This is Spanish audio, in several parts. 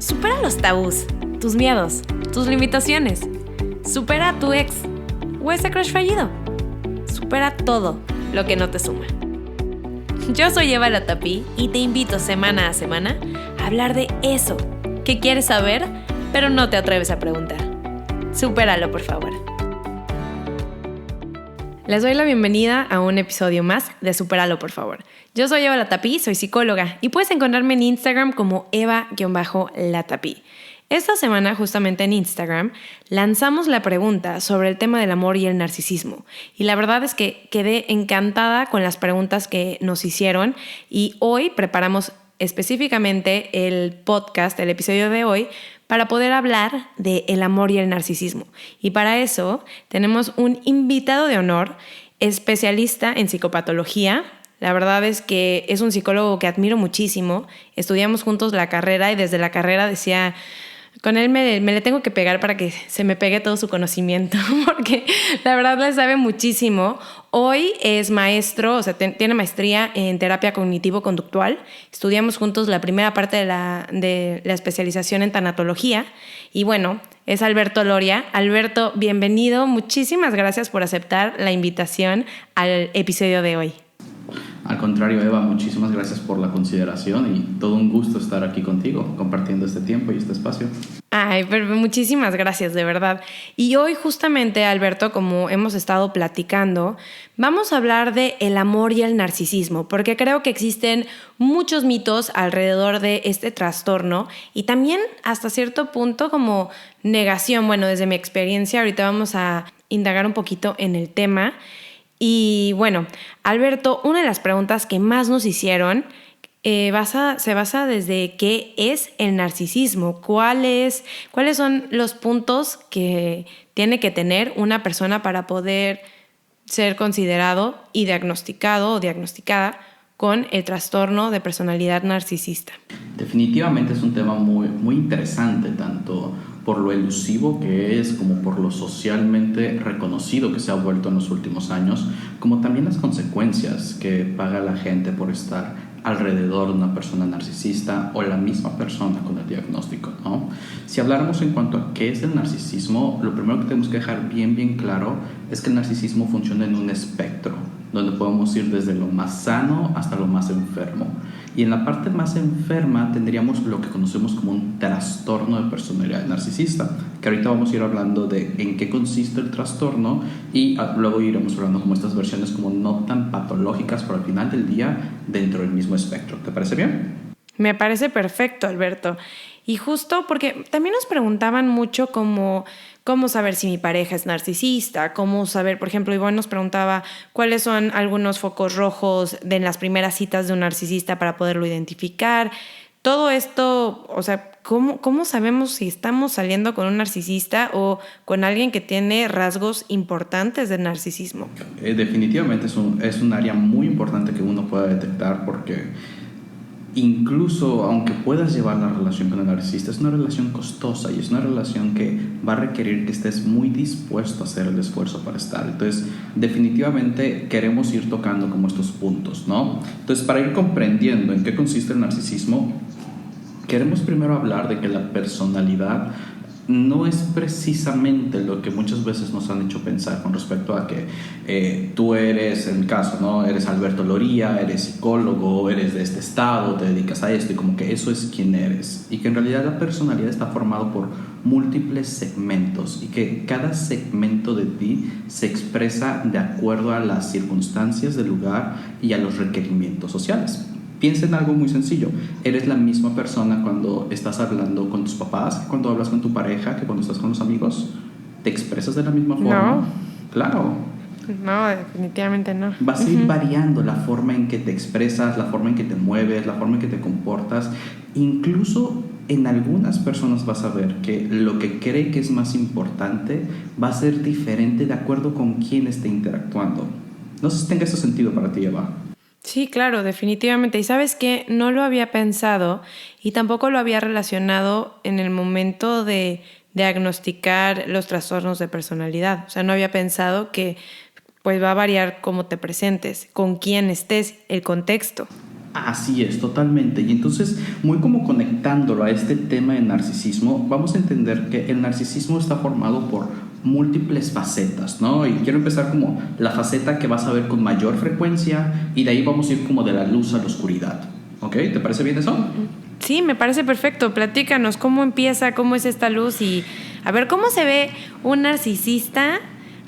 Supera los tabús, tus miedos, tus limitaciones. Supera a tu ex o ese crush fallido. Supera todo lo que no te suma. Yo soy Eva Latapí y te invito semana a semana a hablar de eso que quieres saber, pero no te atreves a preguntar. Supéralo, por favor. Les doy la bienvenida a un episodio más de Supéralo, por favor. Yo soy Eva Latapí, soy psicóloga y puedes encontrarme en Instagram como Eva-Latapí. Esta semana, justamente en Instagram, lanzamos la pregunta sobre el tema del amor y el narcisismo. Y la verdad es que quedé encantada con las preguntas que nos hicieron y hoy preparamos específicamente el podcast, el episodio de hoy, para poder hablar del amor y el narcisismo. Y para eso tenemos un invitado de honor, especialista en psicopatología. La verdad es que es un psicólogo que admiro muchísimo. Estudiamos juntos la carrera y desde la carrera decía, con él me le tengo que pegar para que se me pegue todo su conocimiento, porque la verdad le sabe muchísimo. Hoy es maestro, o sea, tiene maestría en terapia cognitivo-conductual. Estudiamos juntos la primera parte de la especialización en tanatología. Y bueno, es Alberto Loria. Alberto, bienvenido. Muchísimas gracias por aceptar la invitación al episodio de hoy. Al contrario, Eva, muchísimas gracias por la consideración y todo un gusto estar aquí contigo, compartiendo este tiempo y este espacio. Ay, pero muchísimas gracias, de verdad. Y hoy justamente, Alberto, como hemos estado platicando, vamos a hablar de el amor y el narcisismo, porque creo que existen muchos mitos alrededor de este trastorno y también hasta cierto punto como negación. Bueno, desde mi experiencia, ahorita vamos a indagar un poquito en el tema. Y bueno, Alberto, una de las preguntas que más nos hicieron se basa desde qué es el narcisismo, cuáles son los puntos que tiene que tener una persona para poder ser considerado y diagnosticado o diagnosticada con el trastorno de personalidad narcisista. Definitivamente es un tema muy, muy interesante, tanto por lo elusivo que es, como por lo socialmente reconocido que se ha vuelto en los últimos años, como también las consecuencias que paga la gente por estar alrededor de una persona narcisista o la misma persona con el diagnóstico, ¿no? Si habláramos en cuanto a qué es el narcisismo, lo primero que tenemos que dejar bien claro es que el narcisismo funciona en un espectro, donde podemos ir desde lo más sano hasta lo más enfermo. Y en la parte más enferma tendríamos lo que conocemos como un trastorno de personalidad narcisista, que ahorita vamos a ir hablando de en qué consiste el trastorno y luego iremos hablando como estas versiones como no tan patológicas, pero al final del día dentro del mismo espectro. ¿Te parece bien? Me parece perfecto, Alberto. Y justo porque también nos preguntaban mucho cómo saber si mi pareja es narcisista, cómo saber, por ejemplo, Ivonne nos preguntaba cuáles son algunos focos rojos en las primeras citas de un narcisista para poderlo identificar. Todo esto, o sea, ¿cómo sabemos si estamos saliendo con un narcisista o con alguien que tiene rasgos importantes de narcisismo? Definitivamente es un área muy importante que uno pueda detectar, porque incluso aunque puedas llevar la relación con el narcisista, es una relación costosa y es una relación que va a requerir que estés muy dispuesto a hacer el esfuerzo para estar. Entonces, definitivamente queremos ir tocando como estos puntos, ¿no? Entonces, para ir comprendiendo en qué consiste el narcisismo, queremos primero hablar de que la personalidad no es precisamente lo que muchas veces nos han hecho pensar con respecto a que tú eres, en mi caso, ¿no? Eres Alberto Loria, eres psicólogo, eres de este estado, te dedicas a esto y como que eso es quien eres. Y que en realidad la personalidad está formado por múltiples segmentos y que cada segmento de ti se expresa de acuerdo a las circunstancias del lugar y a los requerimientos sociales. Piensa en algo muy sencillo. Eres la misma persona cuando estás hablando con tus papás, que cuando hablas con tu pareja, que cuando estás con los amigos. ¿Te expresas de la misma forma? No. Claro. No, definitivamente no. Vas a ir variando la forma en que te expresas, la forma en que te mueves, la forma en que te comportas. Incluso en algunas personas vas a ver que lo que cree que es más importante va a ser diferente de acuerdo con quién esté interactuando. No sé si tenga ese sentido para ti, Eva. Sí, claro, definitivamente. Y ¿sabes qué? No lo había pensado y tampoco lo había relacionado en el momento de diagnosticar los trastornos de personalidad. O sea, no había pensado que pues va a variar cómo te presentes, con quién estés, el contexto. Así es, totalmente. Y entonces, muy como conectándolo a este tema de narcisismo, vamos a entender que el narcisismo está formado por múltiples facetas, ¿no? Y quiero empezar como la faceta que vas a ver con mayor frecuencia y de ahí vamos a ir como de la luz a la oscuridad. ¿Ok? ¿Te parece bien eso? Sí, me parece perfecto. Platícanos cómo empieza, cómo es esta luz y a ver cómo se ve un narcisista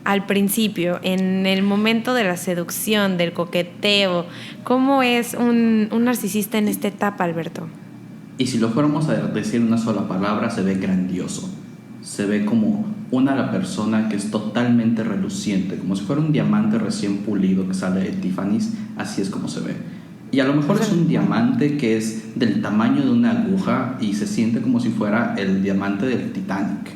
al principio, en el momento de la seducción, del coqueteo. ¿Cómo es un narcisista en esta etapa, Alberto? Y si lo fuéramos a decir una sola palabra, se ve grandioso. Se ve como la persona que es totalmente reluciente, como si fuera un diamante recién pulido que sale de Tiffany's, así es como se ve. Y a lo mejor es un diamante que es del tamaño de una aguja y se siente como si fuera el diamante del Titanic.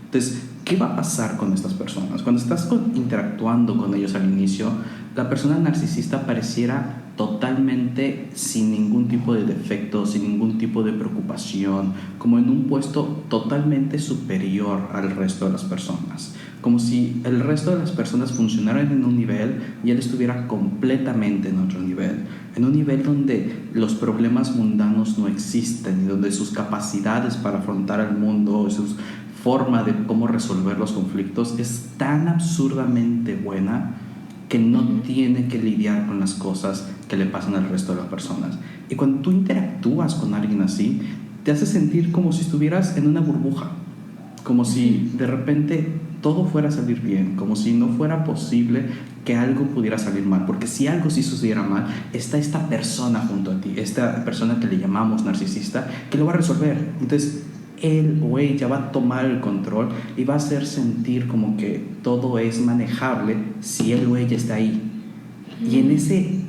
Entonces, ¿qué va a pasar con estas personas? Cuando estás interactuando con ellos al inicio, la persona narcisista pareciera totalmente sin ningún tipo de defecto, sin ningún tipo de preocupación, como en un puesto totalmente superior al resto de las personas, como si el resto de las personas funcionaran en un nivel y él estuviera completamente en otro nivel, en un nivel donde los problemas mundanos no existen y donde sus capacidades para afrontar el mundo, sus forma de cómo resolver los conflictos es tan absurdamente buena que no tiene que lidiar con las cosas que le pasan al resto de las personas. Y cuando tú interactúas con alguien así, te hace sentir como si estuvieras en una burbuja, como si de repente todo fuera a salir bien, como si no fuera posible que algo pudiera salir mal, porque si algo sí sucediera mal, está esta persona junto a ti, esta persona que le llamamos narcisista, que lo va a resolver. Entonces él o ella va a tomar el control y va a hacer sentir como que todo es manejable si él o ella está ahí. Y en ese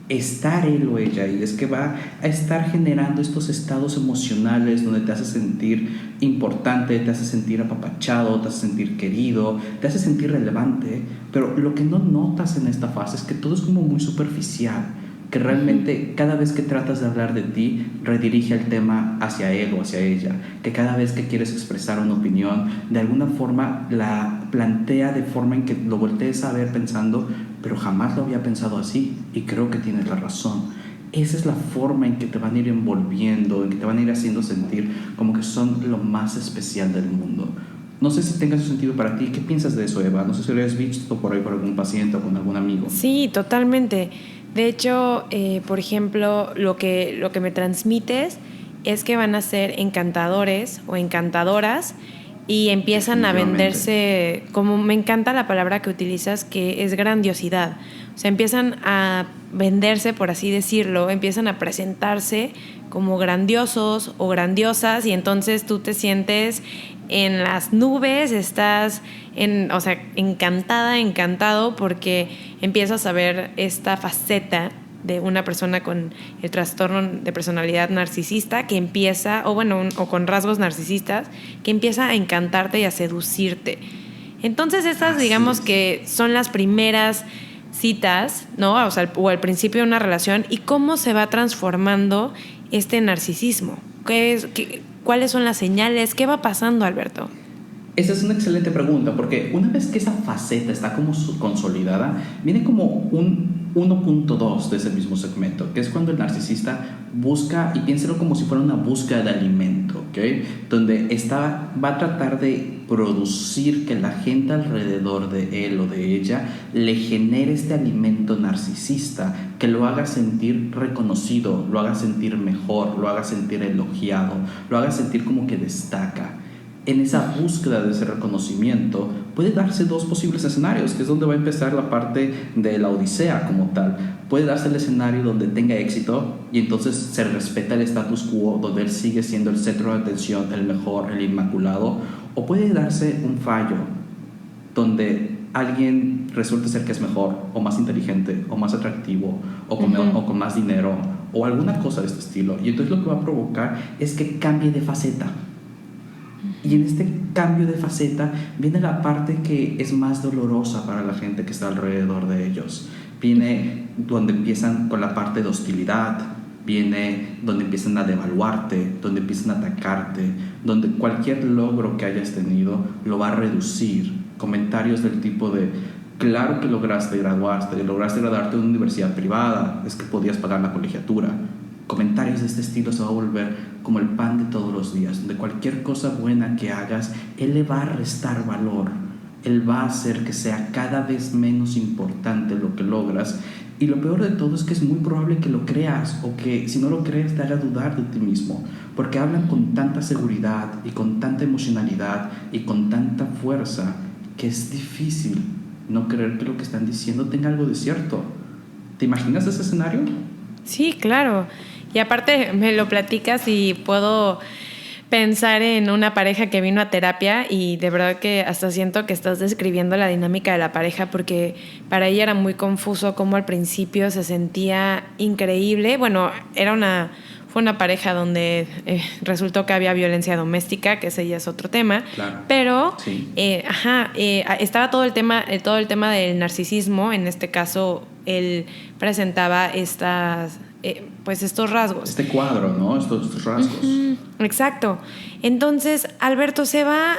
estar él o ella ahí es que va a estar generando estos estados emocionales donde te hace sentir importante, te hace sentir apapachado, te hace sentir querido, te hace sentir relevante. Pero lo que no notas en esta fase es que todo es como muy superficial, que realmente cada vez que tratas de hablar de ti, redirige el tema hacia él o hacia ella, que cada vez que quieres expresar una opinión, de alguna forma la plantea de forma en que lo voltees a ver pensando, pero jamás lo había pensado así y creo que tienes la razón. Esa es la forma en que te van a ir envolviendo, en que te van a ir haciendo sentir como que son lo más especial del mundo. No sé si tenga su sentido para ti. ¿Qué piensas de eso, Eva? No sé si lo has visto por ahí por algún paciente o con algún amigo. Sí, totalmente. De hecho, por ejemplo, lo que me transmites es que van a ser encantadores o encantadoras y empiezan a venderse, como me encanta la palabra que utilizas, que es grandiosidad. O sea, empiezan a venderse, por así decirlo, empiezan a presentarse como grandiosos o grandiosas y entonces tú te sientes en las nubes, estás encantada, encantado, porque empiezas a ver esta faceta de una persona con el trastorno de personalidad narcisista que empieza, o con rasgos narcisistas, que empieza a encantarte y a seducirte. Entonces estas, digamos que son las primeras citas, ¿no? O al principio de una relación, y cómo se va transformando este narcisismo. ¿Cuáles son las señales? ¿Qué va pasando, Alberto? Esa es una excelente pregunta, porque una vez que esa faceta está como consolidada, viene como un 1.2 de ese mismo segmento, que es cuando el narcisista busca, y piénselo como si fuera una búsqueda de alimento, ¿okay? Donde va a tratar de producir que la gente alrededor de él o de ella le genere este alimento narcisista que lo haga sentir reconocido, lo haga sentir mejor, lo haga sentir elogiado, lo haga sentir como que destaca. En esa búsqueda de ese reconocimiento puede darse dos posibles escenarios, que es donde va a empezar la parte de la odisea como tal. Puede darse el escenario donde tenga éxito y entonces se respeta el status quo, donde él sigue siendo el centro de atención, el mejor, el inmaculado. O puede darse un fallo, donde alguien resulta ser que es mejor, o más inteligente, o más atractivo, o con más dinero, o alguna cosa de este estilo. Y entonces lo que va a provocar es que cambie de faceta. Y en este cambio de faceta viene la parte que es más dolorosa para la gente que está alrededor de ellos. Viene donde empiezan con la parte de hostilidad, viene donde empiezan a devaluarte, donde empiezan a atacarte, donde cualquier logro que hayas tenido lo va a reducir. Comentarios del tipo de Claro que lograste graduarte, lograste graduarte de una universidad privada, es que podías pagar la colegiatura. Comentarios de este estilo se va a volver como el pan de todos los días, donde cualquier cosa buena que hagas, él le va a restar valor, él va a hacer que sea cada vez menos importante lo que logras. Y lo peor de todo es que es muy probable que lo creas, o que si no lo crees te haga dudar de ti mismo, porque hablan con tanta seguridad y con tanta emocionalidad y con tanta fuerza que es difícil no creer que lo que están diciendo tenga algo de cierto. ¿Te imaginas ese escenario? Sí, claro. Y aparte me lo platicas y puedo pensar en una pareja que vino a terapia y de verdad que hasta siento que estás describiendo la dinámica de la pareja, porque para ella era muy confuso cómo al principio se sentía increíble. Bueno, fue una pareja donde resultó que había violencia doméstica, que ese ya es otro tema, Claro. pero Sí. estaba todo el tema del narcisismo. En este caso, él presentaba estos rasgos. Este cuadro, ¿no? Estos rasgos. Exacto. Entonces, Alberto, se va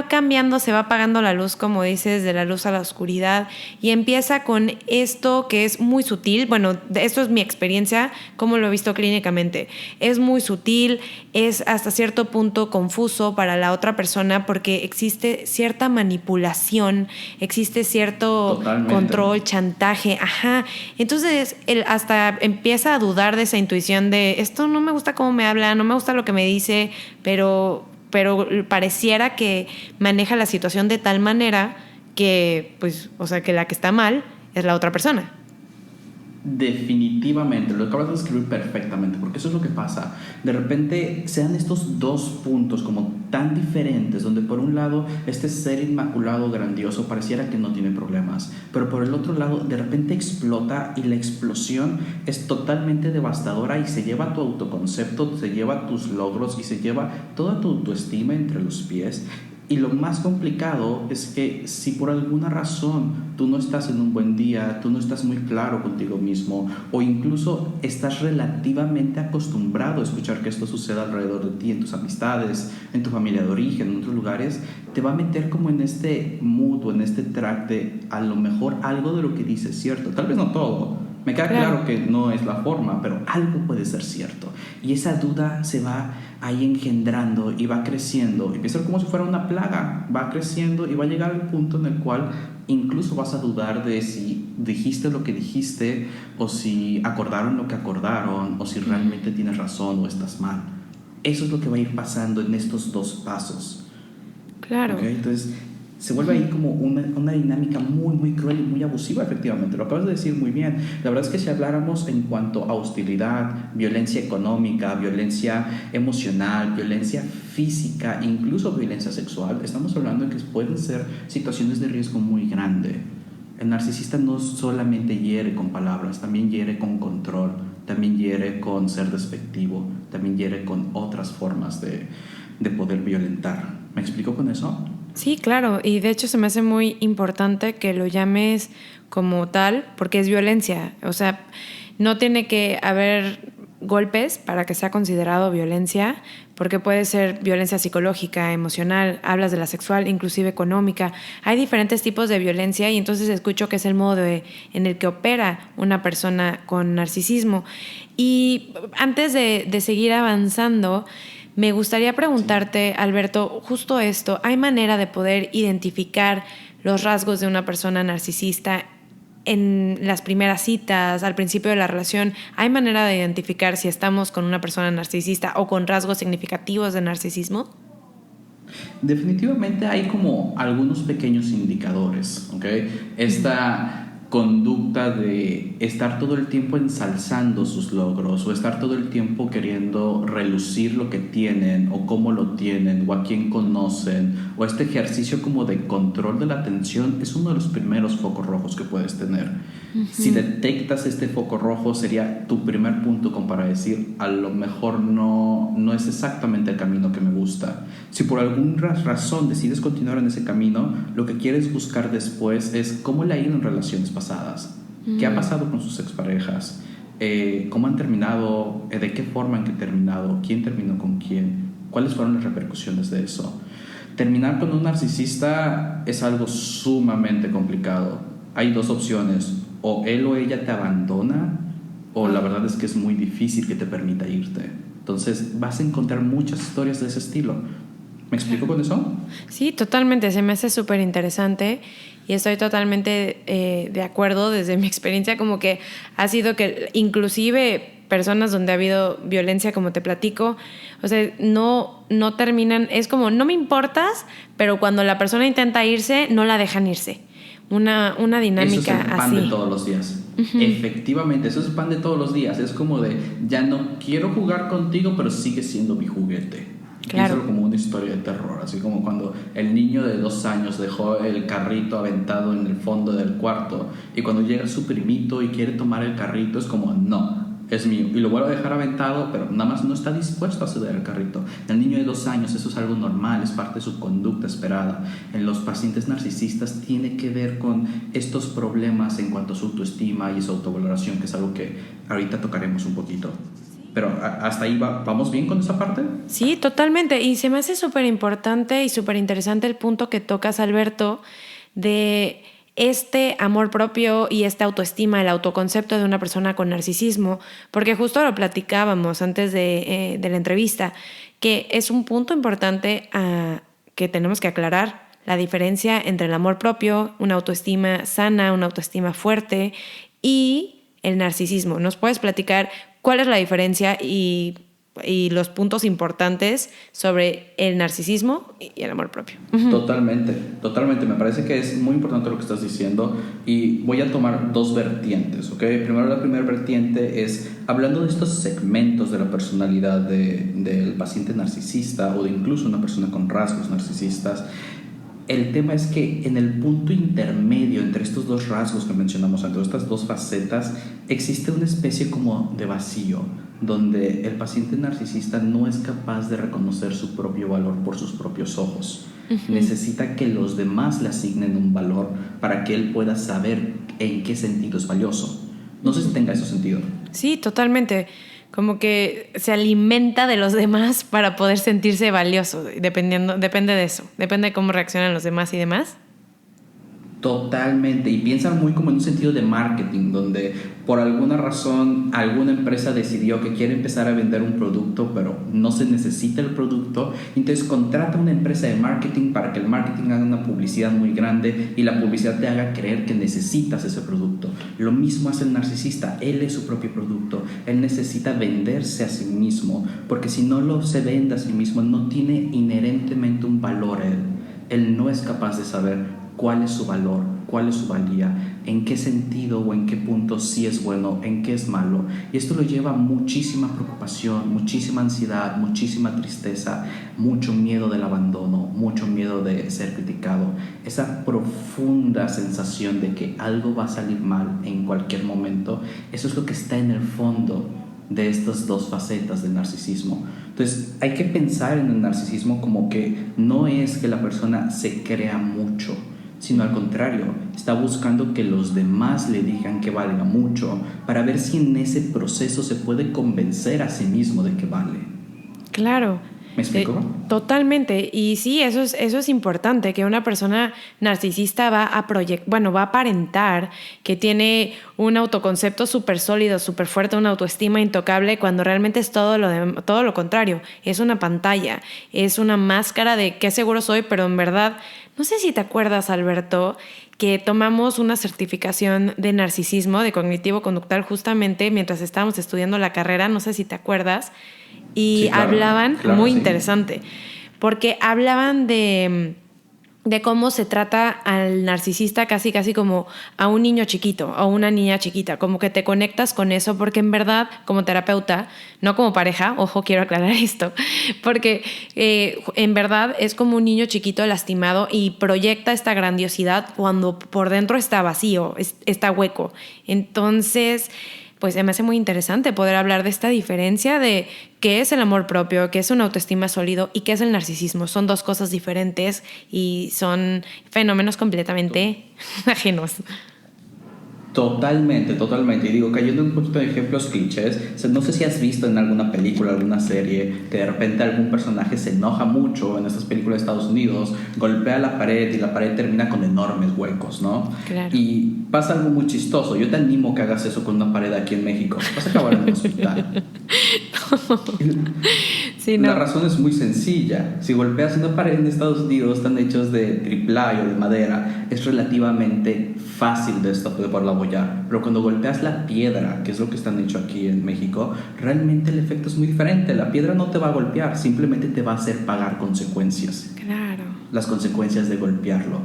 cambiando, se va apagando la luz, como dices, de la luz a la oscuridad, y empieza con esto que es muy sutil. Bueno, esto es mi experiencia, como lo he visto clínicamente. Es muy sutil, es hasta cierto punto confuso para la otra persona, porque existe cierta manipulación, existe cierto Totalmente. control, chantaje, ajá. Entonces, él hasta empieza a dudar de esa intuición de esto no me gusta cómo me habla, no me gusta lo que me dice, pero pareciera que maneja la situación de tal manera que, pues, o sea, que la que está mal es la otra persona. Definitivamente, lo acabas de describir perfectamente, porque eso es lo que pasa. De repente se dan estos dos puntos como tan diferentes, donde por un lado este ser inmaculado, grandioso, pareciera que no tiene problemas, pero por el otro lado de repente explota, y la explosión es totalmente devastadora y se lleva tu autoconcepto, se lleva tus logros y se lleva toda tu autoestima entre los pies. Y lo más complicado es que si por alguna razón tú no estás en un buen día, tú no estás muy claro contigo mismo, o incluso estás relativamente acostumbrado a escuchar que esto suceda alrededor de ti, en tus amistades, en tu familia de origen, en otros lugares, te va a meter como en este mood o en este track de a lo mejor algo de lo que dices es cierto, tal vez no todo. Me queda claro que no es la forma, pero algo puede ser cierto. Y esa duda se va ahí engendrando y va creciendo. Empieza como si fuera una plaga. Va creciendo y va a llegar al punto en el cual incluso vas a dudar de si dijiste lo que dijiste, o si acordaron lo que acordaron, o si realmente tienes razón o estás mal. Eso es lo que va a ir pasando en estos dos pasos. Claro. ¿Okay? Entonces se vuelve ahí como una dinámica muy, muy cruel y muy abusiva, efectivamente. Lo acabas de decir muy bien. La verdad es que si habláramos en cuanto a hostilidad, violencia económica, violencia emocional, violencia física, incluso violencia sexual, estamos hablando de que pueden ser situaciones de riesgo muy grande. El narcisista no solamente hiere con palabras, también hiere con control, también hiere con ser despectivo, también hiere con otras formas de poder violentar. ¿Me explico con eso? Sí, claro, y de hecho se me hace muy importante que lo llames como tal, porque es violencia. O sea, no tiene que haber golpes para que sea considerado violencia, porque puede ser violencia psicológica, emocional, hablas de la sexual, inclusive económica. Hay diferentes tipos de violencia, y entonces escucho que es el modo en el que opera una persona con narcisismo. Y antes de seguir avanzando, me gustaría preguntarte, Alberto, justo esto. ¿Hay manera de poder identificar los rasgos de una persona narcisista en las primeras citas, al principio de la relación? ¿Hay manera de identificar si estamos con una persona narcisista o con rasgos significativos de narcisismo? Definitivamente hay como algunos pequeños indicadores, ¿ok? Esta conducta de estar todo el tiempo ensalzando sus logros, o estar todo el tiempo queriendo relucir lo que tienen o cómo lo tienen o a quién conocen, o este ejercicio como de control de la atención, es uno de los primeros focos rojos que puedes tener. Si detectas este foco rojo, sería tu primer punto como para decir, a lo mejor no es exactamente el camino que me gusta. Si por alguna razón decides continuar en ese camino, lo que quieres buscar después es cómo le ha ido en relaciones pasadas, qué ha pasado con sus exparejas, cómo han terminado, de qué forma han terminado, quién terminó con quién, cuáles fueron las repercusiones de eso. Terminar con un narcisista es algo sumamente complicado. Hay dos opciones: o él o ella te abandona, o la verdad es que es muy difícil que te permita irte. Entonces vas a encontrar muchas historias de ese estilo. ¿Me explico con eso? Sí, totalmente. Se me hace súper interesante y estoy totalmente de acuerdo desde mi experiencia, como que ha sido que inclusive personas donde ha habido violencia, como te platico, o sea, no terminan, es como, no me importas, pero cuando la persona intenta irse, no la dejan irse. Una dinámica así. Eso es el pan de todos los días. Uh-huh. Efectivamente, eso es el pan de todos los días. Es como de, ya no quiero jugar contigo, pero sigue siendo mi juguete. Claro. Piénsalo como una historia de terror, así como cuando el niño de 2 años dejó el carrito aventado en el fondo del cuarto y cuando llega su primito y quiere tomar el carrito es como, no, es mío, y lo vuelve a dejar aventado, pero nada más no está dispuesto a ceder el carrito. El niño de 2 años, eso es algo normal, es parte de su conducta esperada. En los pacientes narcisistas tiene que ver con estos problemas en cuanto a su autoestima y su autovaloración, que es algo que ahorita tocaremos un poquito. Pero hasta ahí vamos bien con esa parte. Sí, totalmente. Y se me hace súper importante y súper interesante el punto que tocas, Alberto, de este amor propio y esta autoestima, el autoconcepto de una persona con narcisismo, porque justo lo platicábamos antes de la entrevista, que es un punto importante que tenemos que aclarar, la diferencia entre el amor propio, una autoestima sana, una autoestima fuerte y el narcisismo. ¿Nos puedes platicar cuál es la diferencia y los puntos importantes sobre el narcisismo y el amor propio? Uh-huh. Totalmente. Me parece que es muy importante lo que estás diciendo y voy a tomar 2 vertientes, ¿ok? Primero, la primera vertiente es hablando de estos segmentos de la personalidad del paciente narcisista o de incluso una persona con rasgos narcisistas. El tema es que en el punto intermedio entre estos 2 rasgos que mencionamos, entre estas 2 facetas, existe una especie como de vacío, donde el paciente narcisista no es capaz de reconocer su propio valor por sus propios ojos. Uh-huh. Necesita que los demás le asignen un valor para que él pueda saber en qué sentido es valioso. No sé si tenga ese sentido. Sí, totalmente. Como que se alimenta de los demás para poder sentirse valioso. Depende de eso. Depende de cómo reaccionan los demás y demás. Totalmente. Y piensan muy como en un sentido de marketing, donde por alguna razón alguna empresa decidió que quiere empezar a vender un producto, pero no se necesita el producto. Entonces contrata una empresa de marketing para que el marketing haga una publicidad muy grande y la publicidad te haga creer que necesitas ese producto. Lo mismo hace el narcisista. Él es su propio producto. Él necesita venderse a sí mismo, porque si no lo se vende a sí mismo, no tiene inherentemente un valor él. Él no es capaz de saber cuál es su valor, cuál es su valía, en qué sentido o en qué punto sí es bueno, en qué es malo. Y esto lo lleva a muchísima preocupación, muchísima ansiedad, muchísima tristeza, mucho miedo del abandono, mucho miedo de ser criticado. Esa profunda sensación de que algo va a salir mal en cualquier momento, eso es lo que está en el fondo de estas 2 facetas del narcisismo. Entonces hay que pensar en el narcisismo como que no es que la persona se crea mucho, sino al contrario, está buscando que los demás le digan que valga mucho para ver si en ese proceso se puede convencer a sí mismo de que vale. Claro. ¿Me explico? Totalmente. Y sí, eso es importante, que una persona narcisista va a aparentar que tiene un autoconcepto súper sólido, súper fuerte, una autoestima intocable, cuando realmente es todo lo contrario. Es una pantalla, es una máscara de qué seguro soy, pero en verdad, no sé si te acuerdas, Alberto, que tomamos una certificación de narcisismo, de cognitivo conductual, justamente mientras estábamos estudiando la carrera, no sé si te acuerdas. Y sí, claro, hablaban, muy interesante, porque hablaban de cómo se trata al narcisista casi como a un niño chiquito o una niña chiquita, como que te conectas con eso, porque en verdad, como terapeuta, no como pareja, ojo, quiero aclarar esto, porque en verdad es como un niño chiquito lastimado y proyecta esta grandiosidad cuando por dentro está vacío, está hueco. Entonces, pues se me hace muy interesante poder hablar de esta diferencia de qué es el amor propio, qué es una autoestima sólido y qué es el narcisismo. Son 2 cosas diferentes y son fenómenos completamente ajenos. Totalmente, totalmente. Y digo, cayendo un poquito de ejemplos clichés, o sea, no sé si has visto en alguna película, alguna serie, que de repente algún personaje se enoja mucho en estas películas de Estados Unidos, golpea la pared y la pared termina con enormes huecos, ¿no? Claro. Y pasa algo muy chistoso. Yo te animo que hagas eso con una pared aquí en México. Vas a acabar en el hospital. Sí, La no. razón es muy sencilla. Si golpeas una pared en Estados Unidos, están hechos de triplay o de madera, es relativamente fácil de poderla apoyar. Pero cuando golpeas la piedra, que es lo que están hecho aquí en México, realmente el efecto es muy diferente. La piedra no te va a golpear, simplemente te va a hacer pagar consecuencias. Claro. Las consecuencias de golpearlo.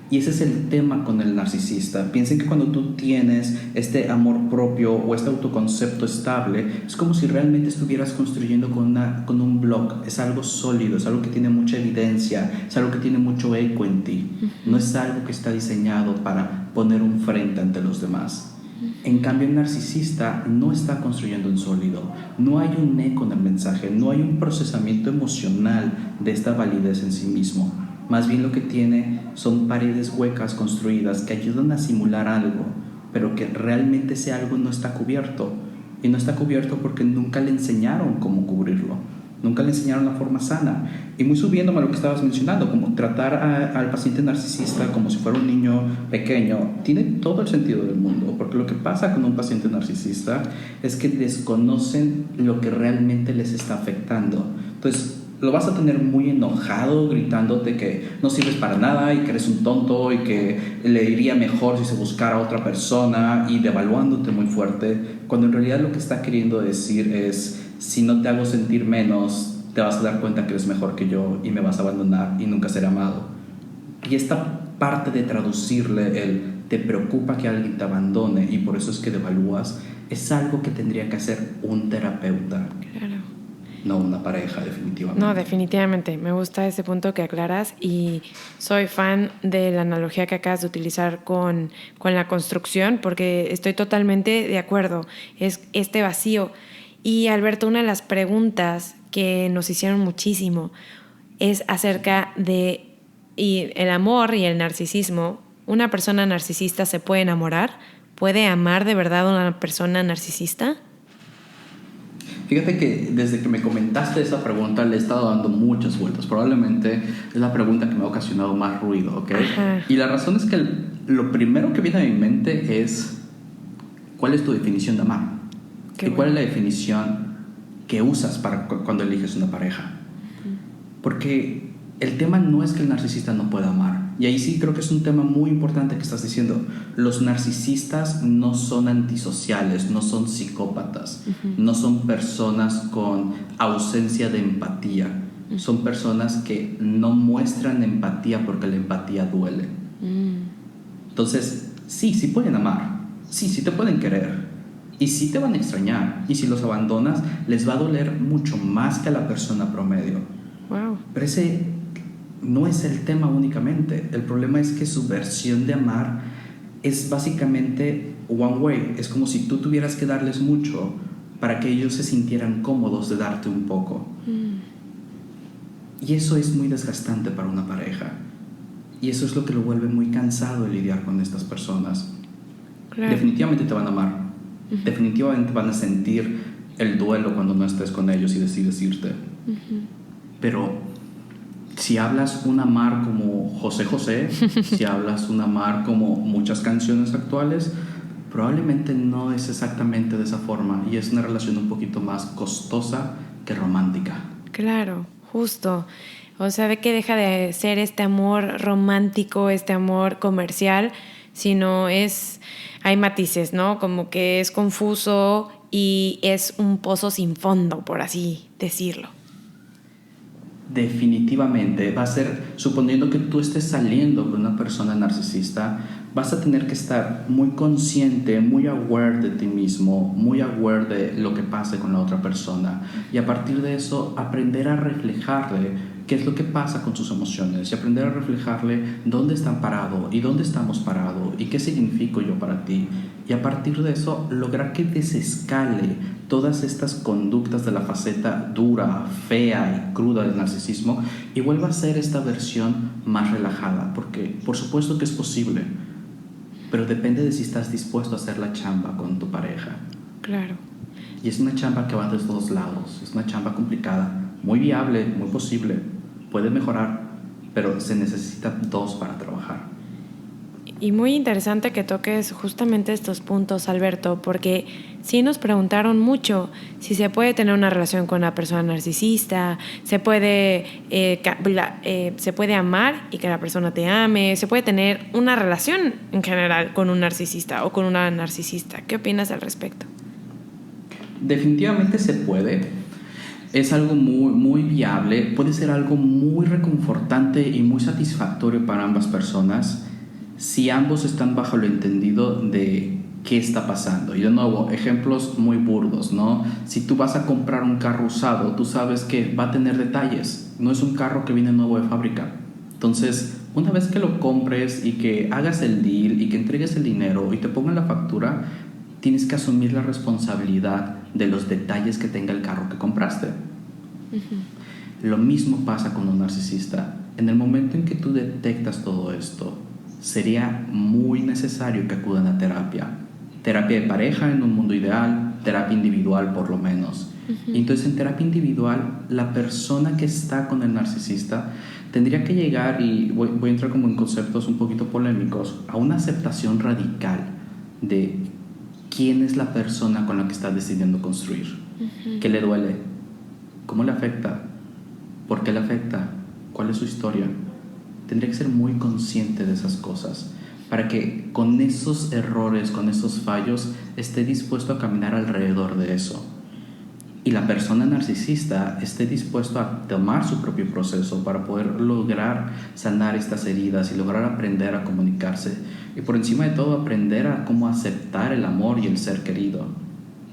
Y ese es el tema con el narcisista. Piensen que cuando tú tienes este amor propio o este autoconcepto estable, es como si realmente estuvieras construyendo con un bloque. Es algo sólido, es algo que tiene mucha evidencia, es algo que tiene mucho eco en ti. No es algo que está diseñado para poner un frente ante los demás. En cambio, el narcisista no está construyendo un sólido, no hay un eco en el mensaje, no hay un procesamiento emocional de esta validez en sí mismo. Más bien lo que tiene son paredes huecas construidas que ayudan a simular algo, pero que realmente ese algo no está cubierto. Y no está cubierto porque nunca le enseñaron cómo cubrirlo, nunca le enseñaron la forma sana. Y muy subiéndome a lo que estabas mencionando, como tratar al paciente narcisista como si fuera un niño pequeño, tiene todo el sentido del mundo, porque lo que pasa con un paciente narcisista es que desconocen lo que realmente les está afectando. Entonces, lo vas a tener muy enojado, gritándote que no sirves para nada y que eres un tonto y que le iría mejor si se buscara a otra persona, y devaluándote muy fuerte, cuando en realidad lo que está queriendo decir es: si no te hago sentir menos, te vas a dar cuenta que eres mejor que yo y me vas a abandonar y nunca seré amado. Y esta parte de traducirle el te preocupa que alguien te abandone y por eso es que devalúas, es algo que tendría que hacer un terapeuta. Claro. No una pareja, definitivamente. No, definitivamente. Me gusta ese punto que aclaras y soy fan de la analogía que acabas de utilizar con la construcción, porque estoy totalmente de acuerdo. Es este vacío. Y Alberto, una de las preguntas que nos hicieron muchísimo es acerca de el amor y el narcisismo. ¿Una persona narcisista se puede enamorar? ¿Puede amar de verdad a una persona narcisista? Fíjate que desde que me comentaste esa pregunta le he estado dando muchas vueltas. Probablemente es la pregunta que me ha ocasionado más ruido, ¿ok? Ajá. Y la razón es que lo primero que viene a mi mente es: ¿cuál es tu definición de amar? Qué ¿Y cuál es bueno. la definición que usas para cuando eliges una pareja? Porque el tema no es que el narcisista no pueda amar. Y ahí sí creo que es un tema muy importante que estás diciendo. Los narcisistas no son antisociales, no son psicópatas, no son personas con ausencia de empatía. Son personas que no muestran empatía porque la empatía duele. Entonces, sí pueden amar, sí te pueden querer, y sí te van a extrañar. Y si los abandonas, les va a doler mucho más que a la persona promedio. Wow. Pero ese no es el tema únicamente. El problema es que su versión de amar es básicamente one way. Es como si tú tuvieras que darles mucho para que ellos se sintieran cómodos de darte un poco. Y eso es muy desgastante para una pareja. Y eso es lo que lo vuelve muy cansado de lidiar con estas personas. Claro. Definitivamente te van a amar. Definitivamente van a sentir el duelo cuando no estés con ellos y decides irte. Pero si hablas un amar como José José, si hablas un amar como muchas canciones actuales, probablemente no es exactamente de esa forma, y es una relación un poquito más costosa que romántica. Claro, justo. O sea, de que deja de ser este amor romántico, este amor comercial, sino hay matices, ¿no? Como que es confuso y es un pozo sin fondo, por así decirlo. Definitivamente va a ser, suponiendo que tú estés saliendo con una persona narcisista, vas a tener que estar muy consciente, muy aware de ti mismo, muy aware de lo que pase con la otra persona, y a partir de eso aprender a reflejarle qué es lo que pasa con sus emociones, y aprender a reflejarle dónde están parados y dónde estamos parados y qué significo yo para ti, y a partir de eso lograr que desescale todas estas conductas de la faceta dura, fea y cruda del narcisismo, y vuelva a ser esta versión más relajada, porque por supuesto que es posible, pero depende de si estás dispuesto a hacer la chamba con tu pareja. Claro. Y es una chamba que va de los dos lados, es una chamba complicada, muy viable, muy posible, puede mejorar, pero se necesitan dos para trabajar. Y muy interesante que toques justamente estos puntos, Alberto, porque sí nos preguntaron mucho si se puede tener una relación con una persona narcisista, se puede amar y que la persona te ame, se puede tener una relación en general con un narcisista o con una narcisista. ¿Qué opinas al respecto? Definitivamente se puede. Es algo muy, muy viable, puede ser algo muy reconfortante y muy satisfactorio para ambas personas si ambos están bajo el entendido de qué está pasando. Y de nuevo, ejemplos muy burdos, ¿no? Si tú vas a comprar un carro usado, tú sabes que va a tener detalles, no es un carro que viene nuevo de fábrica. Entonces, una vez que lo compres y que hagas el deal y que entregues el dinero y te pongan la factura, tienes que asumir la responsabilidad de los detalles que tenga el carro que compraste. Uh-huh. Lo mismo pasa con un narcisista. En el momento en que tú detectas todo esto, sería muy necesario que acudan a terapia. Terapia de pareja en un mundo ideal, terapia individual por lo menos. Uh-huh. Y entonces en terapia individual, la persona que está con el narcisista tendría que llegar, y voy a entrar como en conceptos un poquito polémicos, a una aceptación radical de quién es la persona con la que está decidiendo construir. Uh-huh. ¿Qué le duele? ¿Cómo le afecta? ¿Por qué le afecta? ¿Cuál es su historia? Tendría que ser muy consciente de esas cosas para que con esos errores, con esos fallos, esté dispuesto a caminar alrededor de eso. Y la persona narcisista esté dispuesto a tomar su propio proceso para poder lograr sanar estas heridas y lograr aprender a comunicarse. Y por encima de todo, aprender a cómo aceptar el amor y el ser querido.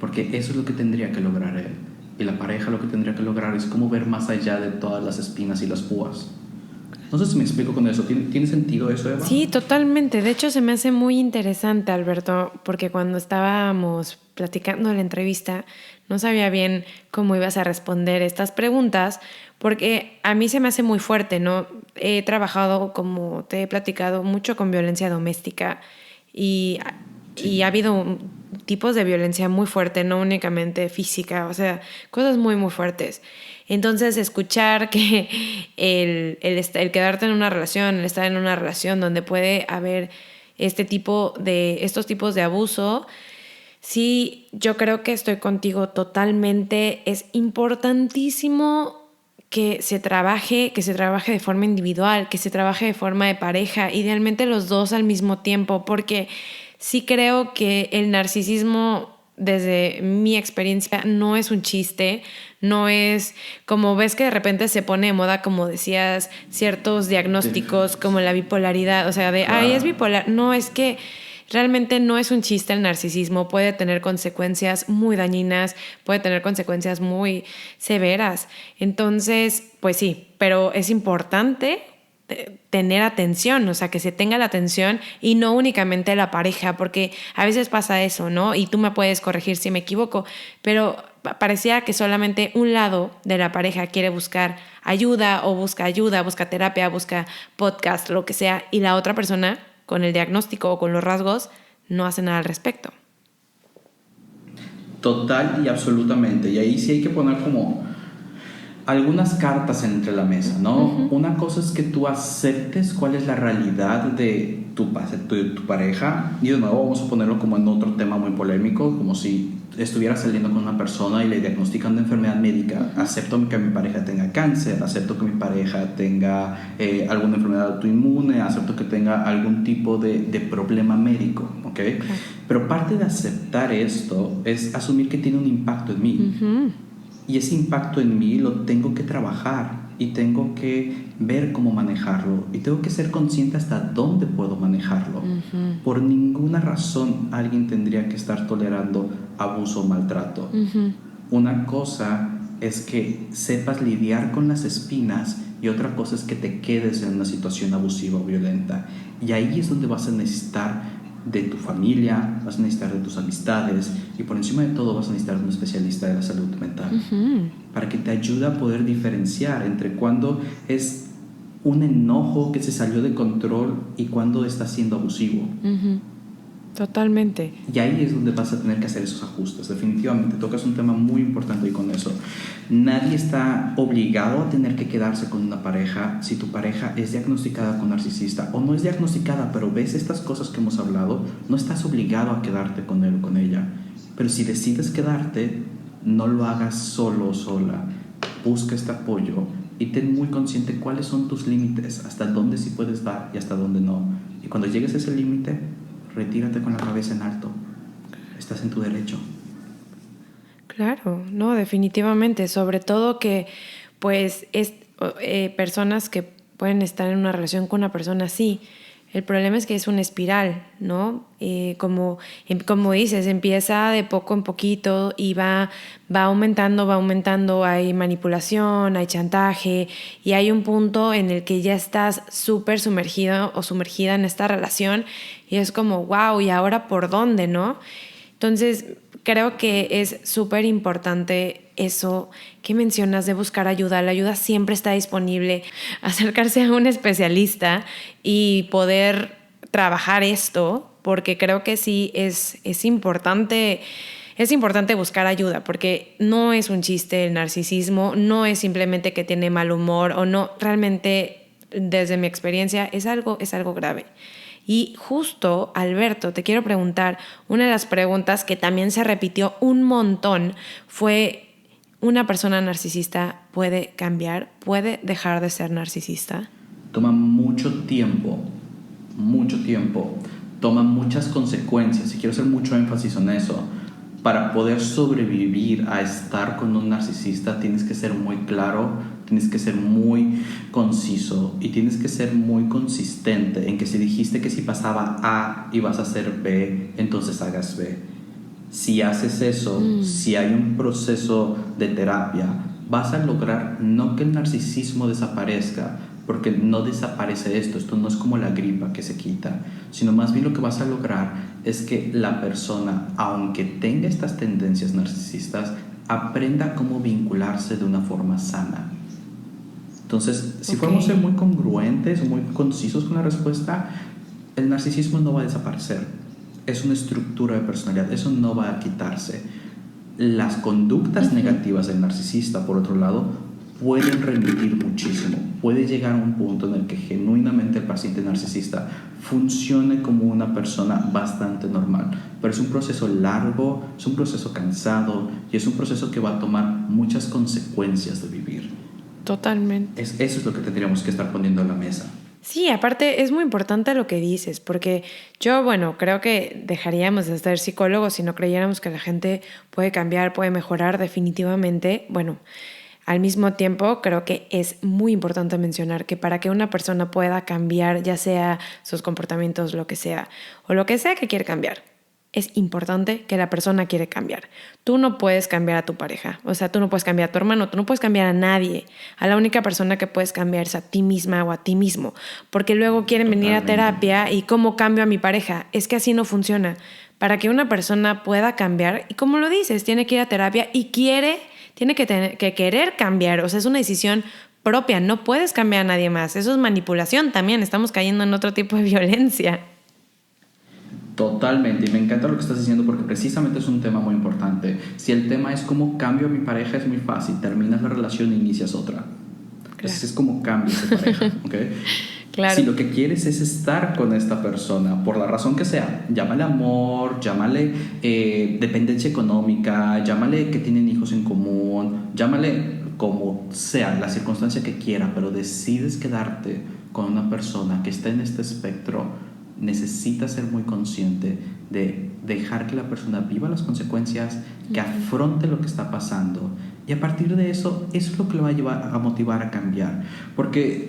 Porque eso es lo que tendría que lograr él. Y la pareja lo que tendría que lograr es cómo ver más allá de todas las espinas y las púas. No sé si me explico con eso. ¿Tiene sentido eso, Eva? Sí, totalmente. De hecho, se me hace muy interesante, Alberto, porque cuando estábamos platicando la entrevista, no sabía bien cómo ibas a responder estas preguntas, porque a mí se me hace muy fuerte, ¿no? He trabajado, como te he platicado, mucho con violencia doméstica y ha habido tipos de violencia muy fuerte, no únicamente física, o sea, cosas muy, muy fuertes. Entonces, escuchar que el quedarte en una relación, el estar en una relación donde puede haber estos tipos de abuso, sí, yo creo que estoy contigo totalmente. Es importantísimo que se trabaje de forma individual, que se trabaje de forma de pareja, idealmente los dos al mismo tiempo, porque sí creo que el narcisismo, desde mi experiencia, no es un chiste, no es como ves que de repente se pone de moda, como decías, ciertos diagnósticos como la bipolaridad, o sea, ay, es bipolar. No, es que realmente no es un chiste el narcisismo, puede tener consecuencias muy dañinas, puede tener consecuencias muy severas. Entonces, pues sí, pero es importante tener atención, o sea, que se tenga la atención y no únicamente la pareja, porque a veces pasa eso, ¿no? Y tú me puedes corregir si me equivoco, pero parecía que solamente un lado de la pareja quiere buscar ayuda, busca terapia, busca podcast, lo que sea, y la otra persona con el diagnóstico o con los rasgos no hace nada al respecto. Total y absolutamente. Y ahí sí hay que poner como algunas cartas entre la mesa, ¿no? Uh-huh. Una cosa es que tú aceptes cuál es la realidad de tu pareja. Y de nuevo vamos a ponerlo como en otro tema muy polémico, como si estuviera saliendo con una persona y le diagnostican una enfermedad médica. Acepto que mi pareja tenga cáncer, acepto que mi pareja tenga alguna enfermedad autoinmune, acepto que tenga algún tipo de problema médico, ¿ok? Okay. Pero parte de aceptar esto es asumir que tiene un impacto en mí. Uh-huh. Y ese impacto en mí lo tengo que trabajar y tengo que ver cómo manejarlo y tengo que ser consciente hasta dónde puedo manejarlo. Uh-huh. Por ninguna razón alguien tendría que estar tolerando abuso o maltrato. Uh-huh. Una cosa es que sepas lidiar con las espinas y otra cosa es que te quedes en una situación abusiva o violenta. Y ahí es donde vas a necesitar de tu familia, vas a necesitar de tus amistades y por encima de todo vas a necesitar de un especialista de la salud mental. Uh-huh. Para que te ayude a poder diferenciar entre cuando es un enojo que se salió de control y cuando está siendo abusivo. Uh-huh. Totalmente. Y ahí es donde vas a tener que hacer esos ajustes. Definitivamente tocas un tema muy importante y con eso. Nadie está obligado a tener que quedarse con una pareja si tu pareja es diagnosticada con narcisista o no es diagnosticada, pero ves estas cosas que hemos hablado, no estás obligado a quedarte con él o con ella. Pero si decides quedarte, no lo hagas solo o sola. Busca este apoyo y ten muy consciente cuáles son tus límites, hasta dónde sí puedes dar y hasta dónde no. Y cuando llegues a ese límite, retírate con la cabeza en alto. Estás en tu derecho. Claro, no, definitivamente. Sobre todo que, pues, personas que pueden estar en una relación con una persona así. El problema es que es una espiral, ¿no? Como dices, empieza de poco en poquito y va aumentando, hay manipulación, hay chantaje y hay un punto en el que ya estás súper sumergido o sumergida en esta relación y es como, wow, ¿y ahora por dónde, no? Entonces, creo que es súper importante eso que mencionas de buscar ayuda. La ayuda siempre está disponible. Acercarse a un especialista y poder trabajar esto, porque creo que sí es importante. Es importante buscar ayuda porque no es un chiste el narcisismo, no es simplemente que tiene mal humor o no, realmente desde mi experiencia es algo grave. Y justo, Alberto, te quiero preguntar, una de las preguntas que también se repitió un montón fue, ¿una persona narcisista puede cambiar? ¿Puede dejar de ser narcisista? Toma mucho tiempo, toma muchas consecuencias, y quiero hacer mucho énfasis en eso. Para poder sobrevivir a estar con un narcisista tienes que ser muy claro, tienes que ser muy conciso y tienes que ser muy consistente en que si dijiste que si pasaba A ibas a hacer B, entonces hagas B. Si haces eso, si hay un proceso de terapia, vas a lograr no que el narcisismo desaparezca, porque no desaparece esto no es como la gripa que se quita, sino más bien lo que vas a lograr es que la persona, aunque tenga estas tendencias narcisistas, aprenda cómo vincularse de una forma sana. Entonces, si podemos ser muy congruentes, muy concisos con la respuesta, el narcisismo no va a desaparecer. Es una estructura de personalidad, eso no va a quitarse. Las conductas negativas del narcisista, por otro lado, pueden remitir muchísimo. Puede llegar a un punto en el que genuinamente el paciente narcisista funcione como una persona bastante normal. Pero es un proceso largo, es un proceso cansado y es un proceso que va a tomar muchas consecuencias de vivir. Totalmente. Eso es lo que tendríamos que estar poniendo en la mesa. Sí, aparte es muy importante lo que dices, porque yo, creo que dejaríamos de ser psicólogos si no creyéramos que la gente puede cambiar, puede mejorar definitivamente. Al mismo tiempo, creo que es muy importante mencionar que para que una persona pueda cambiar, ya sea sus comportamientos, lo que sea, o lo que sea que quiere cambiar, es importante que la persona quiere cambiar. Tú no puedes cambiar a tu pareja, o sea, tú no puedes cambiar a tu hermano, tú no puedes cambiar a nadie. A la única persona que puedes cambiar es a ti misma o a ti mismo, porque luego quieren venir a terapia y ¿cómo cambio a mi pareja? Es que así no funciona. Para que una persona pueda cambiar, y como lo dices, tiene que ir a terapia y tiene que querer cambiar, o sea, es una decisión propia, no puedes cambiar a nadie más. Eso es manipulación también, estamos cayendo en otro tipo de violencia. Totalmente, y me encanta lo que estás diciendo porque precisamente es un tema muy importante. Si el tema es cómo cambio a mi pareja, es muy fácil, terminas la relación e inicias otra. Claro. Es como cambias de pareja, ¿okay? Claro. Si lo que quieres es estar con esta persona, por la razón que sea, llámale amor, llámale dependencia económica, llámale que tienen hijos en común, llámale como sea, la circunstancia que quiera, pero decides quedarte con una persona que está en este espectro, necesitas ser muy consciente de dejar que la persona viva las consecuencias, que afronte lo que está pasando, y a partir de eso es lo que le va a llevar a motivar a cambiar.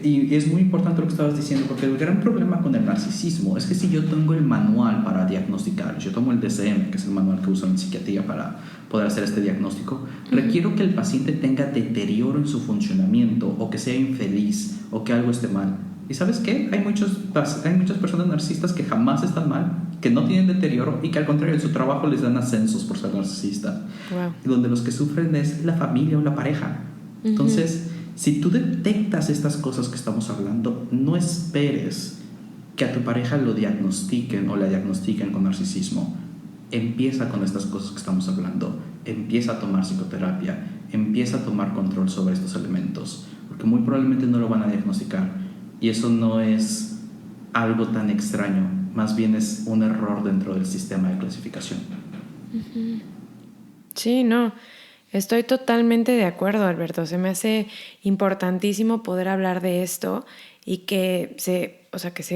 Y es muy importante lo que estabas diciendo, porque el gran problema con el narcisismo es que si yo tengo el manual para diagnosticar, yo tomo el DSM, que es el manual que usan en psiquiatría para poder hacer este diagnóstico, requiero que el paciente tenga deterioro en su funcionamiento, o que sea infeliz, o que algo esté mal. ¿Y sabes qué? Hay muchas personas narcisistas que jamás están mal, que no tienen deterioro y que al contrario en su trabajo les dan ascensos por ser narcisista. Wow. Donde los que sufren es la familia o la pareja. Entonces, si tú detectas estas cosas que estamos hablando, no esperes que a tu pareja lo diagnostiquen o la diagnostiquen con narcisismo, empieza con estas cosas que estamos hablando, empieza a tomar psicoterapia, empieza a tomar control sobre estos elementos, porque muy probablemente no lo van a diagnosticar y eso no es algo tan extraño, más bien es un error dentro del sistema de clasificación. Sí, no, estoy totalmente de acuerdo, Alberto. Se me hace importantísimo poder hablar de esto y que se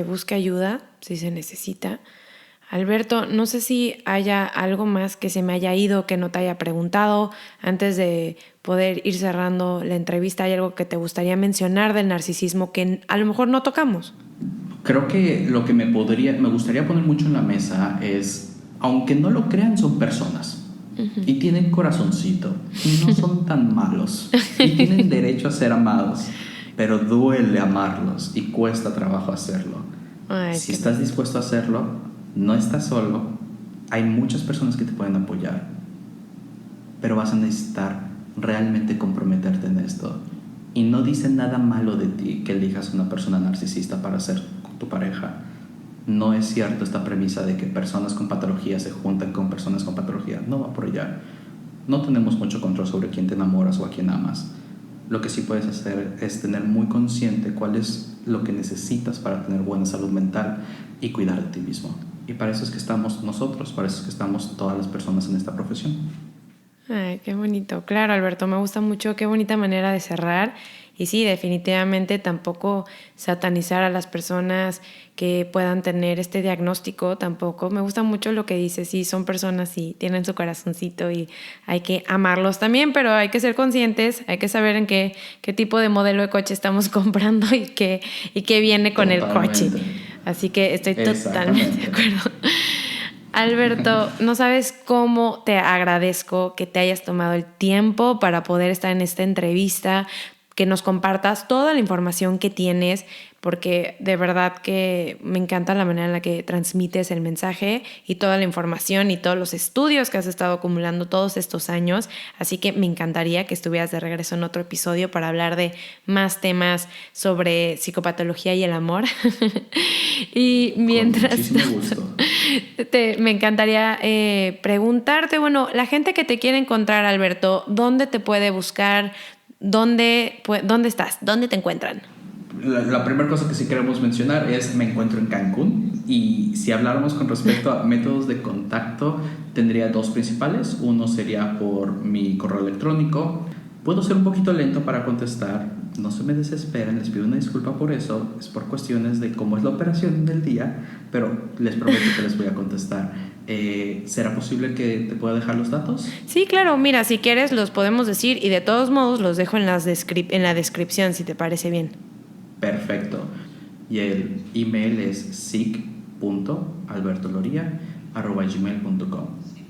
busque ayuda si se necesita. Alberto, no sé si haya algo más que se me haya ido, que no te haya preguntado. Antes de poder ir cerrando la entrevista, ¿hay algo que te gustaría mencionar del narcisismo que a lo mejor no tocamos? Creo que lo que me gustaría poner mucho en la mesa es, aunque no lo crean, son personas. Y tienen corazoncito y no son tan malos y tienen derecho a ser amados, pero duele amarlos y cuesta trabajo hacerlo. Si estás dispuesto a hacerlo, no estás solo, hay muchas personas que te pueden apoyar, pero vas a necesitar realmente comprometerte en esto. Y no dice nada malo de ti que elijas una persona narcisista para ser tu pareja. No es cierto esta premisa de que personas con patología se juntan con personas con patología. No va por allá. No tenemos mucho control sobre quién te enamoras o a quién amas. Lo que sí puedes hacer es tener muy consciente cuál es lo que necesitas para tener buena salud mental y cuidar de ti mismo. Y para eso es que estamos nosotros, para eso es que estamos todas las personas en esta profesión. Ay, qué bonito. Claro, Alberto, me gusta mucho. Qué bonita manera de cerrar. Y sí, definitivamente tampoco satanizar a las personas que puedan tener este diagnóstico, tampoco. Me gusta mucho lo que dices. Sí, son personas y tienen su corazoncito y hay que amarlos también, pero hay que ser conscientes, hay que saber en qué tipo de modelo de coche estamos comprando y qué viene con el coche. Así que estoy totalmente de acuerdo. Alberto, no sabes cómo te agradezco que te hayas tomado el tiempo para poder estar en esta entrevista, que nos compartas toda la información que tienes, porque de verdad que me encanta la manera en la que transmites el mensaje y toda la información y todos los estudios que has estado acumulando todos estos años. Así que me encantaría que estuvieras de regreso en otro episodio para hablar de más temas sobre psicopatología y el amor. Y mientras... Con muchísimo gusto. Me encantaría preguntarte, bueno, la gente que te quiere encontrar, Alberto, ¿dónde te puede buscar? ¿Dónde estás? ¿Dónde te encuentran? La primera cosa que sí queremos mencionar es me encuentro en Cancún, y si habláramos con respecto a métodos de contacto, tendría dos principales. Uno sería por mi correo electrónico. Puedo ser un poquito lento para contestar, no se me desesperen, les pido una disculpa por eso, es por cuestiones de cómo es la operación del día, pero les prometo que les voy a contestar. ¿Será posible que te pueda dejar los datos? Sí, claro, mira, si quieres los podemos decir y de todos modos los dejo en la descripción si te parece bien. Perfecto. Y el email es sic.albertoloria@gmail.com.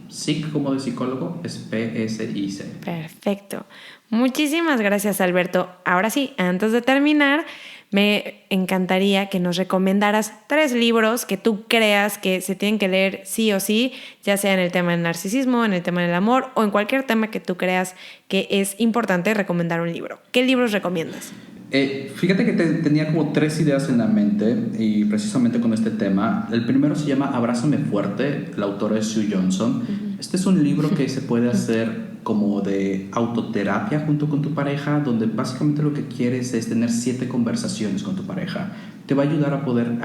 Sic como de psicólogo es PSIC. Perfecto. Muchísimas gracias, Alberto. Ahora sí, antes de terminar, me encantaría que nos recomendaras 3 libros que tú creas que se tienen que leer sí o sí, ya sea en el tema del narcisismo, en el tema del amor o en cualquier tema que tú creas que es importante recomendar un libro. ¿Qué libros recomiendas? Fíjate que tenía como 3 ideas en la mente y precisamente con este tema. El primero se llama Abrázame Fuerte, la autora es Sue Johnson. Este es un libro que se puede hacer como de autoterapia junto con tu pareja, donde básicamente lo que quieres es tener 7 conversaciones con tu pareja. Te va a ayudar a poder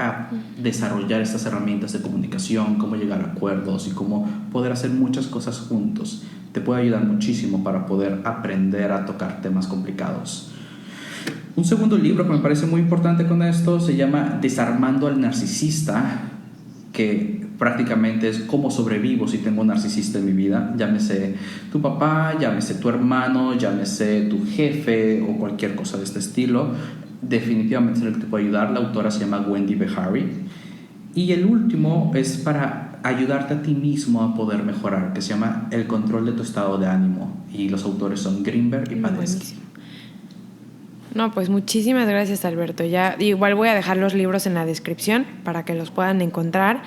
desarrollar estas herramientas de comunicación, cómo llegar a acuerdos y cómo poder hacer muchas cosas juntos. Te puede ayudar muchísimo para poder aprender a tocar temas complicados. Un segundo libro que me parece muy importante con esto se llama Desarmando al Narcisista, que prácticamente es cómo sobrevivo si tengo un narcisista en mi vida, llámese tu papá, llámese tu hermano, llámese tu jefe o cualquier cosa de este estilo. Definitivamente es el que te puede ayudar. La autora se llama Wendy Behary. Y el último es para ayudarte a ti mismo a poder mejorar, que se llama El control de tu estado de ánimo, y los autores son Greenberg y Padesky. No, pues muchísimas gracias, Alberto. Ya igual voy a dejar los libros en la descripción para que los puedan encontrar.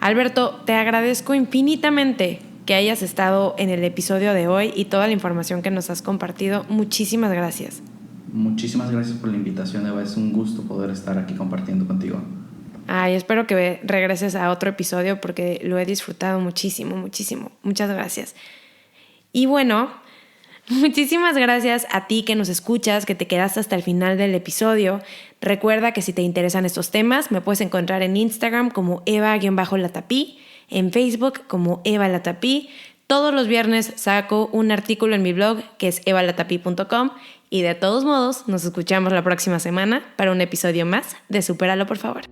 Alberto, te agradezco infinitamente que hayas estado en el episodio de hoy y toda la información que nos has compartido. Muchísimas gracias. Muchísimas gracias por la invitación, Eva. Es un gusto poder estar aquí compartiendo contigo. Ay, espero que regreses a otro episodio porque lo he disfrutado muchísimo, muchísimo. Muchas gracias. Y bueno, muchísimas gracias a ti que nos escuchas, que te quedaste hasta el final del episodio. Recuerda que si te interesan estos temas, me puedes encontrar en Instagram como Eva-Latapí, en Facebook como Eva Latapí. Todos los viernes saco un artículo en mi blog que es evalatapí.com y de todos modos nos escuchamos la próxima semana para un episodio más de Supéralo por favor.